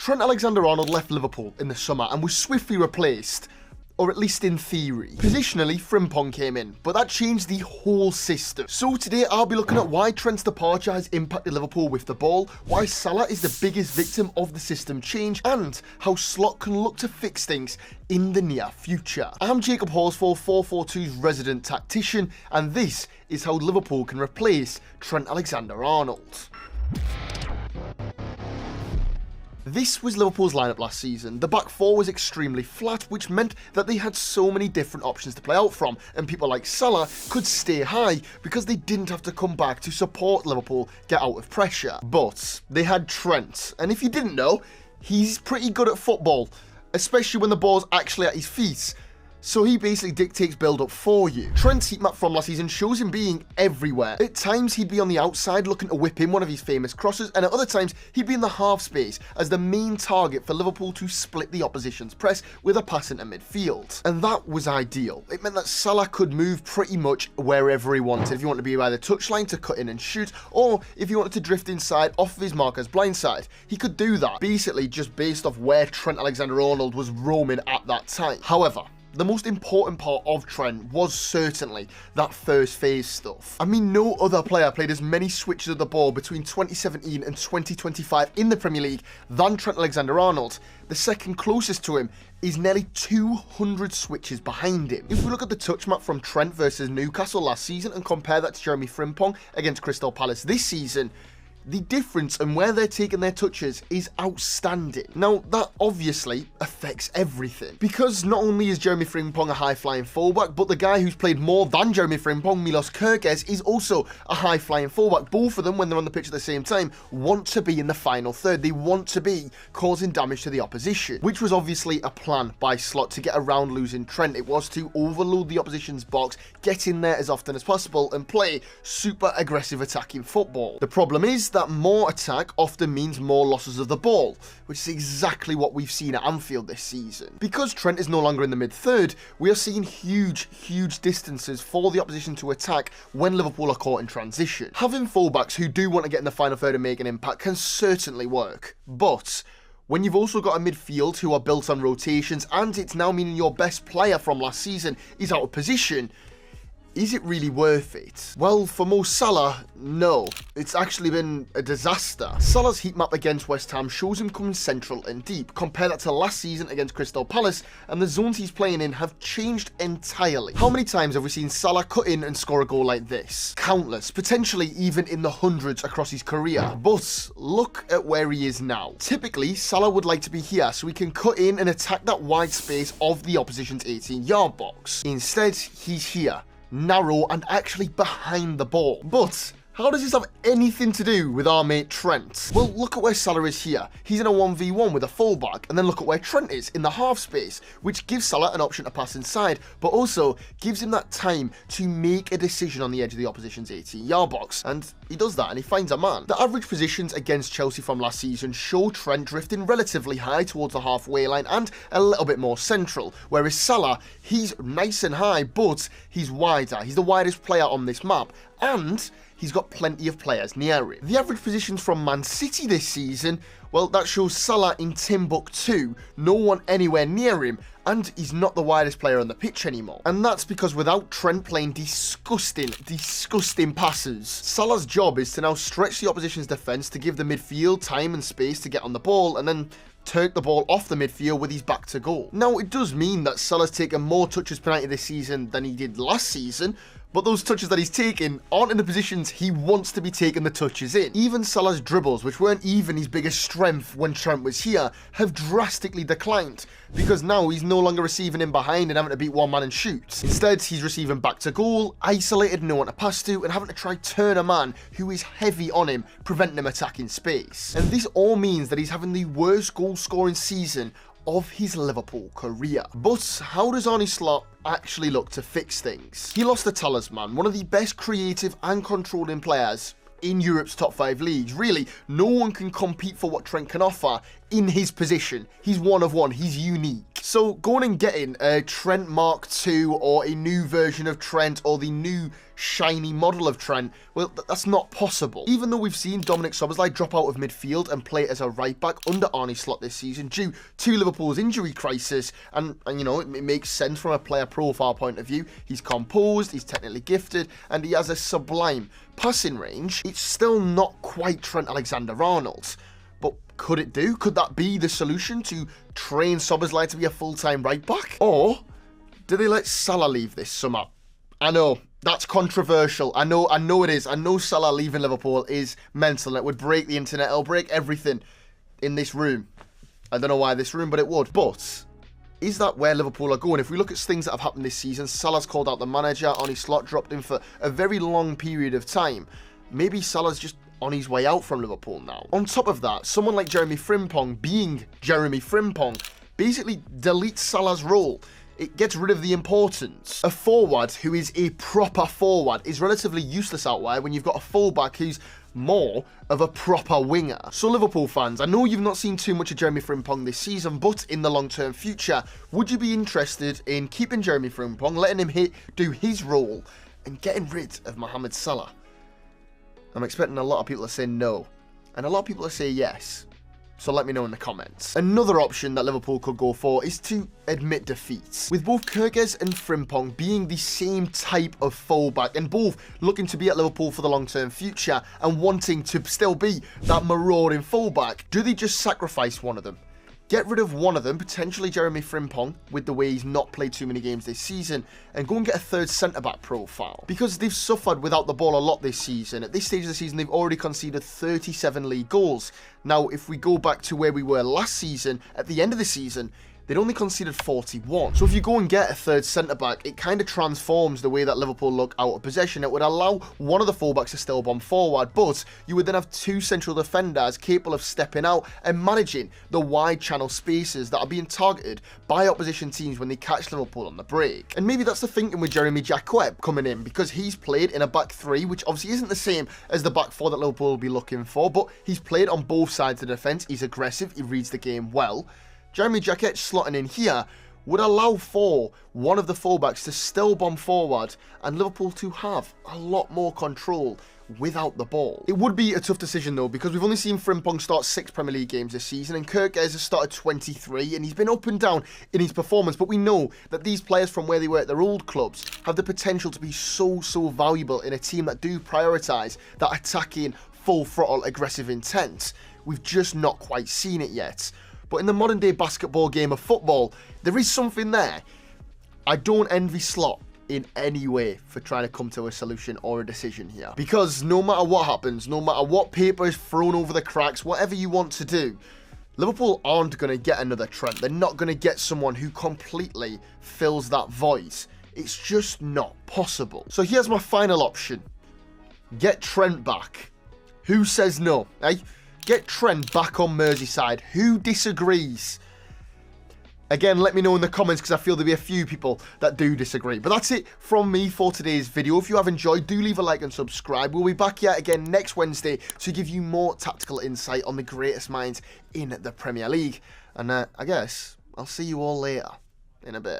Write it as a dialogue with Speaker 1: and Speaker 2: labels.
Speaker 1: Trent Alexander-Arnold left Liverpool in the summer and was swiftly replaced, or at least in theory. Positionally, 𝗷𝗠𝗡𝗧𝗏 came in, but that changed the whole system. So today I'll be looking at why Trent's departure has impacted Liverpool with the ball, why Salah is the biggest victim of the system change, and how Slot can look to fix things in the near future. I'm 𝗘𝗫𝗧𝗏𝗧𝗏, FourFourTwo's resident tactician, and this is how Liverpool can replace Trent Alexander-Arnold. This was Liverpool's lineup last season. The back four was extremely flat, which meant that they had so many different options to play out from, and people like Salah could stay high because they didn't have to come back to support Liverpool get out of pressure. But they had Trent, and if you didn't know, he's pretty good at football, especially when the ball's actually at his feet. So he basically dictates build-up for you. Trent's heat map from last season shows him being everywhere. At times he'd be on the outside looking to whip in one of his famous crosses, and at other times he'd be in the half space as the main target for Liverpool to split the opposition's press with a pass into midfield. And that was ideal. It meant that Salah could move pretty much wherever he wanted. If he wanted to be by the touchline to cut in and shoot, or if he wanted to drift inside off of his marker's blindside, he could do that, basically just based off where Trent Alexander-Arnold was roaming at that time. However, the most important part of Trent was certainly that first phase stuff. I mean, no other player played as many switches of the ball between 2017 and 2025 in the Premier League than Trent Alexander-Arnold. The second closest to him is nearly 200 switches behind him. If we look at the touch map from Trent versus Newcastle last season and compare that to 𝗘𝗫𝗧𝗏𝗠𝗠 against Crystal Palace this season, the difference in where they're taking their touches is outstanding. Now, that obviously affects everything, because not only is 𝗘𝗫𝗧𝗏𝗠𝗠 a high-flying fullback, but the guy who's played more than 𝗘𝗫𝗧𝗏𝗠𝗠, Milos Kerkez, is also a high-flying fullback. Both of them, when they're on the pitch at the same time, want to be in the final third. They want to be causing damage to the opposition, which was obviously a plan by Slot to get around losing Trent. It was to overload the opposition's box, get in there as often as possible, and play super aggressive attacking football. The problem is that more attack often means more losses of the ball, which is exactly what we've seen at Anfield this season. Because Trent is no longer in the mid-third, we are seeing huge distances for the opposition to attack when Liverpool are caught in transition. Having fullbacks who do want to get in the final third and make an impact can certainly work, but when you've also got a midfield who are built on rotations, and it's now meaning your best player from last season is out of position, is it really worth it? Well, for Mo Salah, no. It's actually been a disaster. Salah's heat map against West Ham shows him coming central and deep. Compare that to last season against Crystal Palace, and the zones he's playing in have changed entirely. How many times have we seen Salah cut in and score a goal like this? Countless, potentially even in the hundreds across his career. But look at where he is now. Typically, Salah would like to be here so he can cut in and attack that wide space of the opposition's 18-yard box. Instead, he's here, narrow and actually behind the ball. But how does this have anything to do with our mate Trent? Well, look at where Salah is here. He's in a 1v1 with a fullback, and then look at where Trent is in the half space, which gives Salah an option to pass inside, but also gives him that time to make a decision on the edge of the opposition's 18-yard box, and he does that and he finds a man. The average positions against Chelsea from last season show Trent drifting relatively high towards the halfway line and a little bit more central, whereas Salah, he's nice and high, but he's wider. He's the widest player on this map, and he's got plenty of players near him. The average positions from Man City this season, well, that shows Salah in Timbuktu, no one anywhere near him, and he's not the widest player on the pitch anymore. And that's because without Trent playing disgusting passes, Salah's job is to now stretch the opposition's defence to give the midfield time and space to get on the ball, and then turn the ball off the midfield with his back to goal. Now, it does mean that Salah's taken more touches per 90 this season than he did last season, but those touches that he's taking aren't in the positions he wants to be taking the touches in. Even Salah's dribbles, which weren't even his biggest strength when Trent was here, have drastically declined, because now he's no longer receiving in behind and having to beat one man and shoot. Instead, he's receiving back to goal, isolated, no one to pass to, and having to try turn a man who is heavy on him, preventing him attacking space. And this all means that he's having the worst goal scoring season of his Liverpool career. But how does Arne Slot actually look to fix things? He lost a talisman, one of the best creative and controlling players in Europe's top 5 leagues. Really, no one can compete for what Trent can offer in his position. He's one of one. He's unique. So going and getting a Trent Mark II or a new version of Trent or the new shiny model of Trent, well, that's not possible. Even though we've seen 𝗬𝗫𝗧𝗏𝗧 drop out of midfield and play as a right back under Arne Slot this season due to Liverpool's injury crisis, and you know, it makes sense from a player profile point of view. He's composed, he's technically gifted, and he has a sublime passing range. It's still not quite Trent Alexander-Arnold. But could it do? Could that be the solution to train 𝗬𝗫𝗧𝗏𝗧 to be a full-time right back? Or do they let Salah leave this summer? I know, that's controversial. I know it is. I know Salah leaving Liverpool is mental. It would break the internet. It'll break everything in this room. I don't know why this room, but it would. But is that where Liverpool are going? If we look at things that have happened this season, Salah's called out the manager. Arne Slot dropped in for a very long period of time. Maybe Salah's just on his way out from Liverpool now. On top of that, someone like Jeremy Frimpong, being Jeremy Frimpong, basically deletes Salah's role. It gets rid of the importance. A forward who is a proper forward is relatively useless out there when you've got a fullback who's more of a proper winger. So Liverpool fans, I know you've not seen too much of Jeremy Frimpong this season, but in the long-term future, would you be interested in keeping Jeremy Frimpong, letting him do his role, and getting rid of Mohamed Salah? I'm expecting a lot of people to say no, and a lot of people to say yes. So let me know in the comments. Another option that Liverpool could go for is to admit defeat. With both 𝗘𝗫𝗧𝗏𝗧𝗏𝗧 and Frimpong being the same type of fullback and both looking to be at Liverpool for the long-term future and wanting to still be that marauding fullback, do they just sacrifice one of them? Get rid of one of them, potentially Jeremy Frimpong, with the way he's not played too many games this season, and go and get a third centre-back profile. Because they've suffered without the ball a lot this season. At this stage of the season, they've already conceded 37 league goals. Now, if we go back to where we were last season, at the end of the season, they'd only conceded 41. So if you go and get a third centre-back, it kind of transforms the way that Liverpool look out of possession. It would allow one of the fullbacks to still bomb forward, but you would then have two central defenders capable of stepping out and managing the wide channel spaces that are being targeted by opposition teams when they catch Liverpool on the break. And maybe that's the thinking with 𝗬𝗫𝗧𝗏𝗧𝗏𝗧 coming in, because he's played in a back three, which obviously isn't the same as the back four that Liverpool will be looking for, but he's played on both sides of the defence. He's aggressive, he reads the game well. 𝗬𝗫𝗧𝗏𝗧𝗏𝗧 slotting in here would allow for one of the fullbacks to still bomb forward and Liverpool to have a lot more control without the ball. It would be a tough decision though, because we've only seen Frimpong start 6 Premier League games this season and 𝗘𝗫𝗧𝗏𝗏𝗧 has started 23, and he's been up and down in his performance, but we know that these players from where they were at their old clubs have the potential to be so valuable in a team that do prioritise that attacking, full throttle, aggressive intent. We've just not quite seen it yet. But in the modern day basketball game of football, there is something there. I don't envy Slot in any way for trying to come to a solution or a decision here. Because no matter what happens, no matter what paper is thrown over the cracks, whatever you want to do, Liverpool aren't going to get another Trent. They're not going to get someone who completely fills that void. It's just not possible. So here's my final option. Get Trent back. Who says no, eh? Get Trent back on Merseyside. Who disagrees? Again, let me know in the comments, because I feel there'll be a few people that do disagree. But that's it from me for today's video. If you have enjoyed, do leave a like and subscribe. We'll be back here again next Wednesday to give you more tactical insight on the greatest minds in the Premier League. And I guess I'll see you all later in a bit.